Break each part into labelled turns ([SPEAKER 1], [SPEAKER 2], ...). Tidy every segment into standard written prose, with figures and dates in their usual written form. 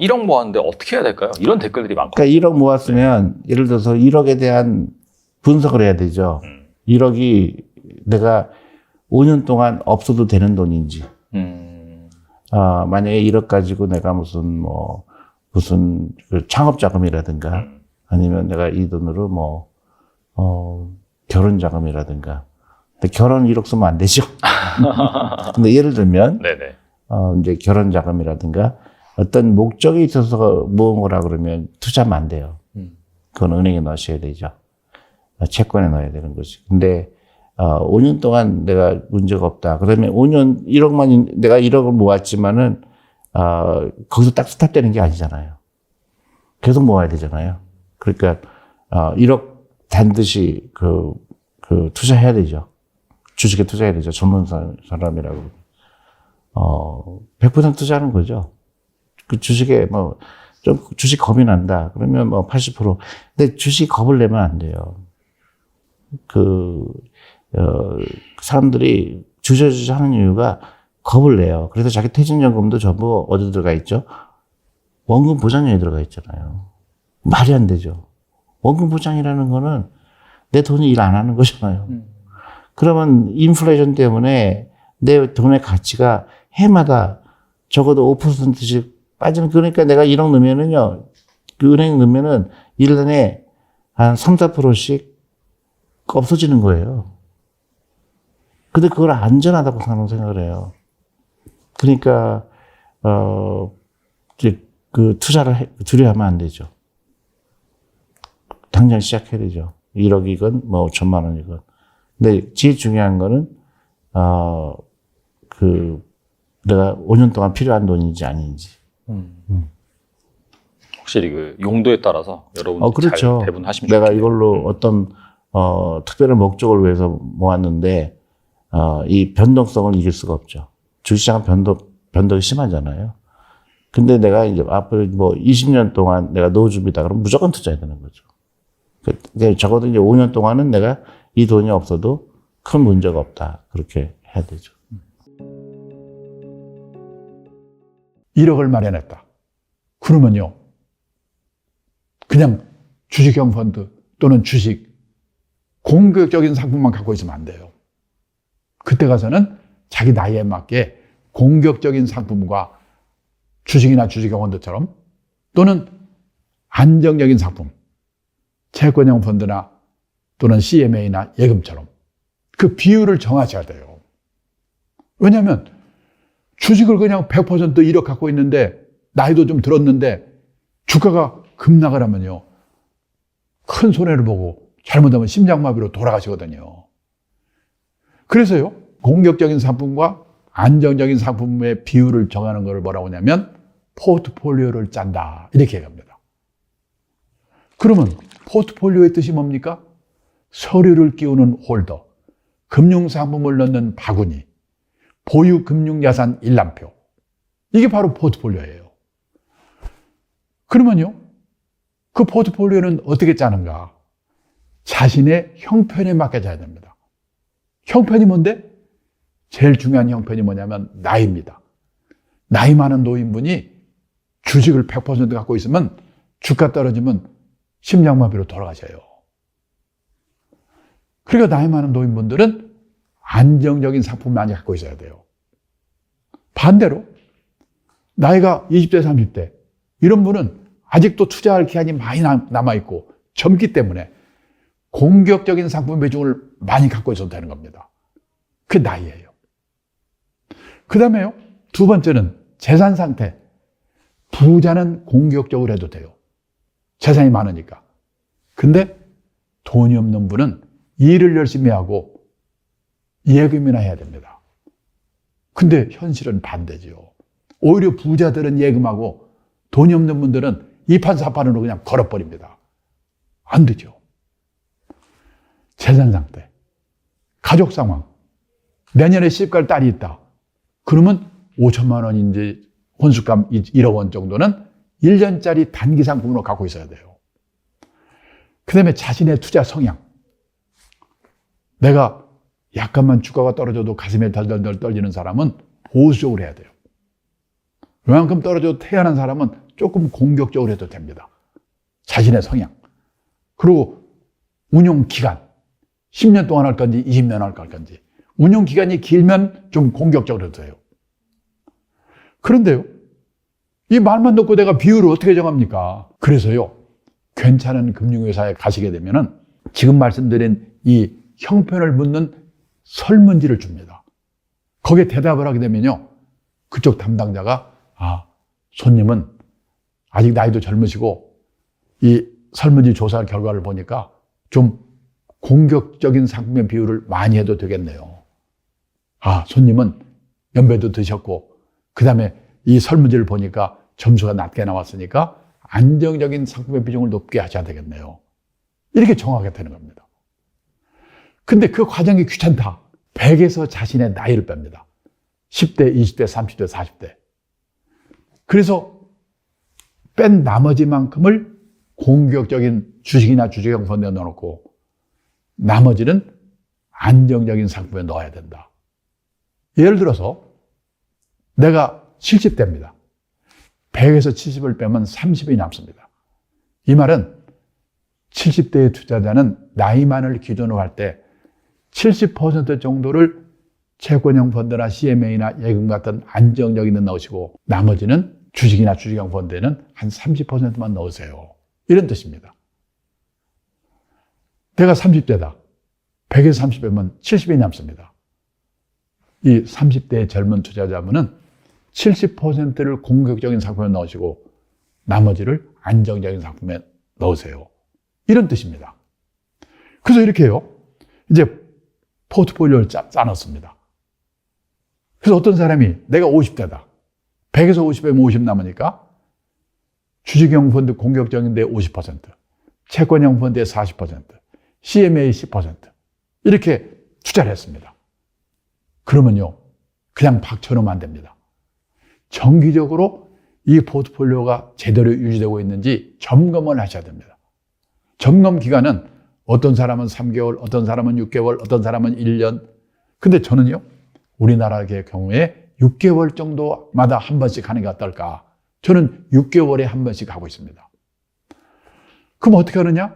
[SPEAKER 1] 1억 모았는데 어떻게 해야 될까요? 이런 댓글들이 많거든요.
[SPEAKER 2] 그러니까 1억 모았으면 예를 들어서 1억에 대한 분석을 해야 되죠. 1억이 내가 5년 동안 없어도 되는 돈인지. 만약에 1억 가지고 내가 무슨 그 창업 자금이라든가 아니면 내가 이 돈으로 결혼 자금이라든가. 근데 결혼 1억 쓰면 안 되죠. 근데 예를 들면
[SPEAKER 1] 네네.
[SPEAKER 2] 이제 결혼 자금이라든가 어떤 목적에 있어서 모은 거라 그러면 투자하면 안 돼요. 그건 은행에 넣으셔야 되죠. 채권에 넣어야 되는 거지. 근데 5년 동안 내가 문제가 없다. 그러면 5년 1억만 내가 1억을 모았지만은 거기서 딱 스탑되는 게 아니잖아요. 계속 모아야 되잖아요. 그러니까 1억 반드시 그 투자해야 되죠. 주식에 투자해야 되죠. 전문 사람이라고. 100% 투자하는 거죠. 그 주식에 좀 주식 겁이 난다. 그러면 80%. 근데 주식 겁을 내면 안 돼요. 사람들이 주저주저 하는 이유가 겁을 내요. 그래서 자기 퇴직연금도 전부 어디 들어가 있죠? 원금 보장에 들어가 있잖아요. 말이 안 되죠. 원금 보장이라는 거는 내 돈이 일 안 하는 거잖아요. 그러면 인플레이션 때문에 내 돈의 가치가 해마다 적어도 5%씩 빠지는, 그러니까 내가 1억 넣으면은요, 그 은행 넣으면은 1년에 한 3, 4%씩 없어지는 거예요. 근데 그걸 안전하다고 생각을 해요. 그러니까, 이제 그 투자를 두려워하면 안 되죠. 당장 시작해야 되죠. 1억이건 5천만 원이건. 근데 제일 중요한 거는, 내가 5년 동안 필요한 돈인지 아닌지.
[SPEAKER 1] 확실히 그 용도에 따라서 여러분들이
[SPEAKER 2] 그렇죠.
[SPEAKER 1] 잘 배분하시면
[SPEAKER 2] 내가
[SPEAKER 1] 좋겠네요.
[SPEAKER 2] 이걸로 어떤 특별한 목적을 위해서 모았는데 이 변동성을 이길 수가 없죠. 주식시장은 변동이 심하잖아요. 근데 내가 이제 앞으로 20년 동안 내가 노후 준비다 그러면 무조건 투자해야 되는 거죠. 적어도 이제 5년 동안은 내가 이 돈이 없어도 큰 문제가 없다. 그렇게 해야 되죠.
[SPEAKER 3] 1억을 마련했다. 그러면요, 그냥 주식형 펀드 또는 주식, 공격적인 상품만 갖고 있으면 안 돼요. 그때 가서는 자기 나이에 맞게 공격적인 상품과 주식이나 주식형 펀드처럼 또는 안정적인 상품, 채권형 펀드나 또는 CMA나 예금처럼 그 비율을 정하셔야 돼요. 왜냐하면 주식을 그냥 100% 1억 갖고 있는데 나이도 좀 들었는데 주가가 급락을 하면요, 큰 손해를 보고 잘못하면 심장마비로 돌아가시거든요. 그래서요, 공격적인 상품과 안정적인 상품의 비율을 정하는 걸 뭐라고 하냐면 포트폴리오를 짠다, 이렇게 얘기합니다. 그러면 포트폴리오의 뜻이 뭡니까? 서류를 끼우는 홀더, 금융상품을 넣는 바구니, 보유 금융자산 일람표, 이게 바로 포트폴리오예요. 그러면요, 그 포트폴리오는 어떻게 짜는가? 자신의 형편에 맞게 짜야 됩니다. 형편이 뭔데? 제일 중요한 형편이 뭐냐면 나이입니다. 나이 많은 노인분이 주식을 100% 갖고 있으면 주가 떨어지면 심장마비로 돌아가셔요. 그러니까 나이 많은 노인분들은 안정적인 상품을 많이 갖고 있어야 돼요. 반대로 나이가 20대, 30대 이런 분은 아직도 투자할 기한이 많이 남아있고 젊기 때문에 공격적인 상품 비중을 많이 갖고 있어도 되는 겁니다. 그게 나이예요. 그 다음에요, 두 번째는 재산 상태. 부자는 공격적으로 해도 돼요. 재산이 많으니까. 근데 돈이 없는 분은 일을 열심히 하고 예금이나 해야 됩니다. 근데 현실은 반대죠. 오히려 부자들은 예금하고 돈이 없는 분들은 이판사판으로 그냥 걸어버립니다. 안 되죠. 재산 상태, 가족 상황, 내년에 시집갈 딸이 있다. 그러면 5천만 원인지 혼수감 1억 원 정도는 1년짜리 단기 상품으로 갖고 있어야 돼요. 그 다음에 자신의 투자 성향. 내가 약간만 주가가 떨어져도 가슴에 덜덜덜 떨리는 사람은 보수적으로 해야 돼요. 웬만큼 떨어져도 태연한 사람은 조금 공격적으로 해도 됩니다. 자신의 성향. 그리고 운용 기간. 10년 동안 할 건지 20년 할 건지. 운용 기간이 길면 좀 공격적으로 해도 돼요. 그런데요, 이 말만 듣고 내가 비율을 어떻게 정합니까? 그래서요, 괜찮은 금융회사에 가시게 되면은 지금 말씀드린 이 형편을 묻는 설문지를 줍니다. 거기에 대답을 하게 되면요, 그쪽 담당자가 손님은 아직 나이도 젊으시고 이 설문지 조사 결과를 보니까 좀 공격적인 상품의 비율을 많이 해도 되겠네요. 손님은 연배도 드셨고 그 다음에 이 설문지를 보니까 점수가 낮게 나왔으니까 안정적인 상품의 비중을 높게 하셔야 되겠네요. 이렇게 정하게 되는 겁니다. 근데 그 과정이 귀찮다. 100에서 자신의 나이를 뺍니다. 10대, 20대, 30대, 40대. 그래서 뺀 나머지만큼을 공격적인 주식이나 주식형 펀드에 넣어놓고 나머지는 안정적인 상품에 넣어야 된다. 예를 들어서 내가 70대입니다. 100에서 70을 빼면 30이 남습니다. 이 말은 70대의 투자자는 나이만을 기준으로 할 때 70% 정도를 채권형 펀드나 CMA나 예금 같은 안정적인 데 넣으시고 나머지는 주식이나 주식형 펀드에는 한 30%만 넣으세요. 이런 뜻입니다. 내가 30대다. 100에서 30이면 70이 남습니다. 이 30대의 젊은 투자자분은 70%를 공격적인 상품에 넣으시고 나머지를 안정적인 상품에 넣으세요. 이런 뜻입니다. 그래서 이렇게 해요. 이제 포트폴리오를 짜놨습니다. 그래서 어떤 사람이 내가 50대다. 100에서 50이면 50 남으니까 주식형 펀드 공격적인데 50%, 채권형 펀드에 40%, CMA 10% 이렇게 투자를 했습니다. 그러면요, 그냥 박쳐놓으면 안 됩니다. 정기적으로 이 포트폴리오가 제대로 유지되고 있는지 점검을 하셔야 됩니다. 점검 기간은 어떤 사람은 3개월, 어떤 사람은 6개월, 어떤 사람은 1년. 근데 저는요, 우리나라의 경우에 6개월 정도마다 한 번씩 하는 게 어떨까? 저는 6개월에 한 번씩 하고 있습니다. 그럼 어떻게 하느냐?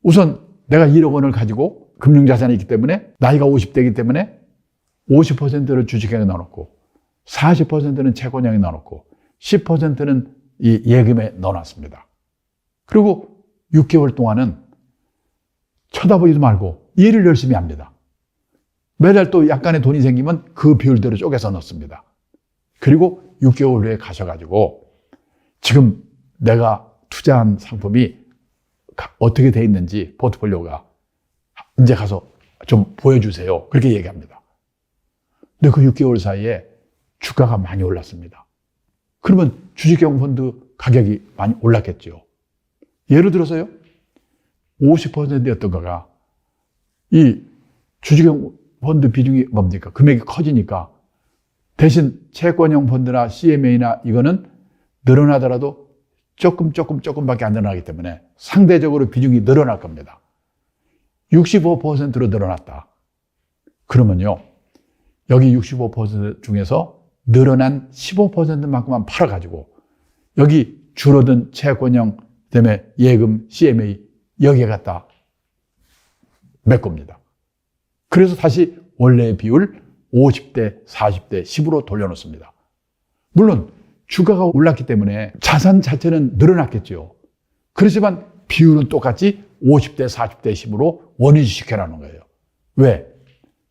[SPEAKER 3] 우선 내가 1억 원을 가지고 금융자산이 있기 때문에 나이가 50대이기 때문에 50%를 주식에 넣어놓고 40%는 채권형에 넣어놓고 10%는 이 예금에 넣어놨습니다. 그리고 6개월 동안은 쳐다보지도 말고 일을 열심히 합니다. 매달 또 약간의 돈이 생기면 그 비율대로 쪼개서 넣습니다. 그리고 6개월 후에 가셔가지고 지금 내가 투자한 상품이 어떻게 돼 있는지 포트폴리오가 이제 가서 좀 보여주세요. 그렇게 얘기합니다. 근데 그 6개월 사이에 주가가 많이 올랐습니다. 그러면 주식형 펀드 가격이 많이 올랐겠죠. 예를 들어서요, 50%였던 거가 이 주식형 펀드 비중이 뭡니까? 금액이 커지니까 대신 채권형 펀드나 CMA나 이거는 늘어나더라도 조금밖에 안 늘어나기 때문에 상대적으로 비중이 늘어날 겁니다. 65%로 늘어났다. 그러면요, 여기 65% 중에서 늘어난 15%만큼만 팔아가지고 여기 줄어든 채권형, 그다음에 예금, CMA 여기에 갖다 메꿉니다. 그래서 다시 원래의 비율 50대, 40대, 10으로 돌려놓습니다. 물론 주가가 올랐기 때문에 자산 자체는 늘어났겠죠. 그렇지만 비율은 똑같이 50대, 40대, 10으로 원위시켜라는 거예요. 왜?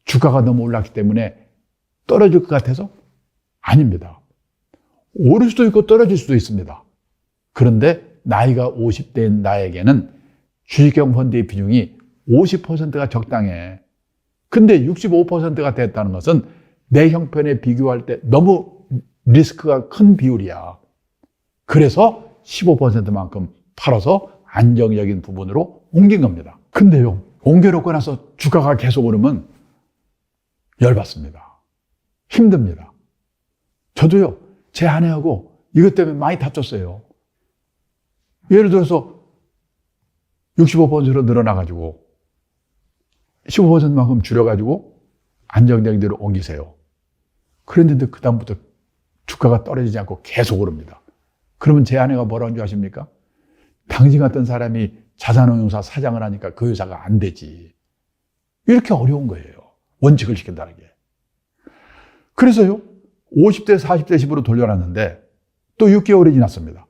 [SPEAKER 3] 주가가 너무 올랐기 때문에 떨어질 것 같아서? 아닙니다. 오를 수도 있고 떨어질 수도 있습니다. 그런데 나이가 50대인 나에게는 주식형 펀드의 비중이 50%가 적당해. 근데 65%가 됐다는 것은 내 형편에 비교할 때 너무 리스크가 큰 비율이야. 그래서 15%만큼 팔아서 안정적인 부분으로 옮긴 겁니다. 근데요, 옮겨놓고 나서 주가가 계속 오르면 열받습니다. 힘듭니다. 저도요, 제 아내하고 이것 때문에 많이 다퉜어요. 예를 들어서 65%로 늘어나가지고 15%만큼 줄여가지고 안정적인 대로 옮기세요. 그랬는데 그다음부터 주가가 떨어지지 않고 계속 오릅니다. 그러면 제 아내가 뭐라는 줄 아십니까? 당신 같은 사람이 자산운용사 사장을 하니까 그 회사가 안 되지. 이렇게 어려운 거예요. 원칙을 지킨다는 게. 그래서요, 50대, 40대 10으로 돌려놨는데 또 6개월이 지났습니다.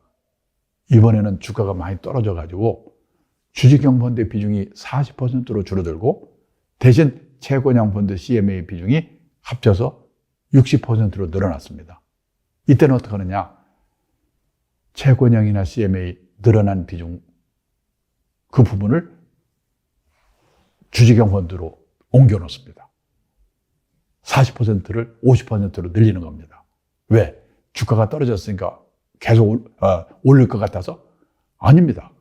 [SPEAKER 3] 이번에는 주가가 많이 떨어져가지고 주식형 펀드 비중이 40%로 줄어들고 대신 채권형 펀드 CMA 비중이 합쳐서 60%로 늘어났습니다. 이때는 어떻게 하느냐? 채권형이나 CMA 늘어난 비중, 그 부분을 주식형 펀드로 옮겨 놓습니다. 40%를 50%로 늘리는 겁니다. 왜? 주가가 떨어졌으니까 계속 올릴 것 같아서? 아닙니다.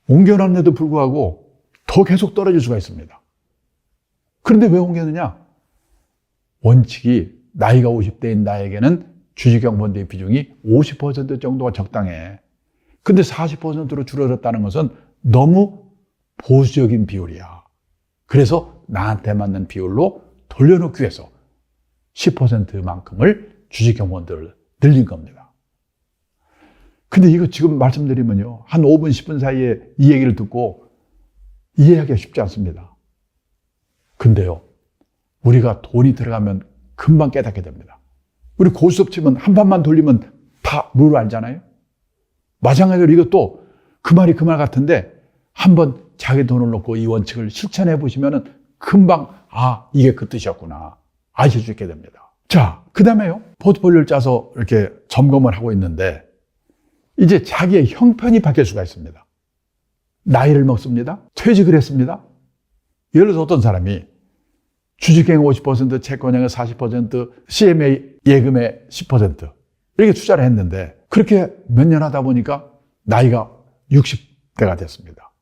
[SPEAKER 3] 옮겨놨는데도 불구하고 더 계속 떨어질 수가 있습니다. 그런데 왜 옮겼느냐? 원칙이 나이가 50대인 나에게는 주식형 펀드의 비중이 50% 정도가 적당해. 근데 40%로 줄어들었다는 것은 너무 보수적인 비율이야. 그래서 나한테 맞는 비율로 돌려놓기 위해서 10%만큼을 주식형 펀드를 늘린 겁니다. 근데 이거 지금 말씀드리면요, 한 5분, 10분 사이에 이 얘기를 듣고 이해하기가 쉽지 않습니다. 근데요, 우리가 돈이 들어가면 금방 깨닫게 됩니다. 우리 고수업 치면 한 판만 돌리면 다 룰을 알잖아요. 마찬가지로 이것도 그 말이 그 말 같은데 한번 자기 돈을 놓고 이 원칙을 실천해 보시면은 금방 이게 그 뜻이었구나 아실 수 있게 됩니다. 자, 그 다음에요, 포트폴리오를 짜서 이렇게 점검을 하고 있는데 이제 자기의 형편이 바뀔 수가 있습니다. 나이를 먹습니다. 퇴직을 했습니다. 예를 들어서 어떤 사람이 주식형 50%, 채권형의 40%, CMA 예금의 10% 이렇게 투자를 했는데 그렇게 몇 년 하다 보니까 나이가 60대가 됐습니다.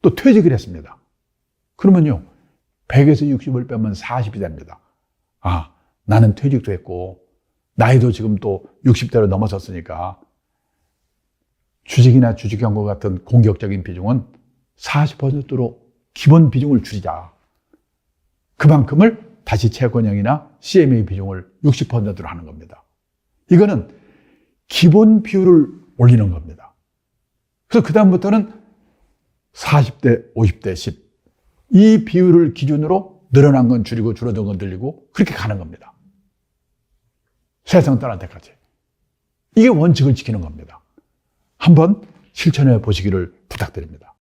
[SPEAKER 3] 또 퇴직을 했습니다. 그러면요, 100에서 60을 빼면 40이 됩니다. 나는 퇴직도 했고 나이도 지금 또 60대로 넘어섰으니까 주식이나 주식형과 같은 공격적인 비중은 40%로 기본 비중을 줄이자. 그만큼을 다시 채권형이나 CMA 비중을 60%로 하는 겁니다. 이거는 기본 비율을 올리는 겁니다. 그래서 그다음부터는 40대, 50대, 10. 이 비율을 기준으로 늘어난 건 줄이고 줄어든 건 늘리고 그렇게 가는 겁니다. 세상 떠날 때까지. 이게 원칙을 지키는 겁니다. 한번 실천해 보시기를 부탁드립니다.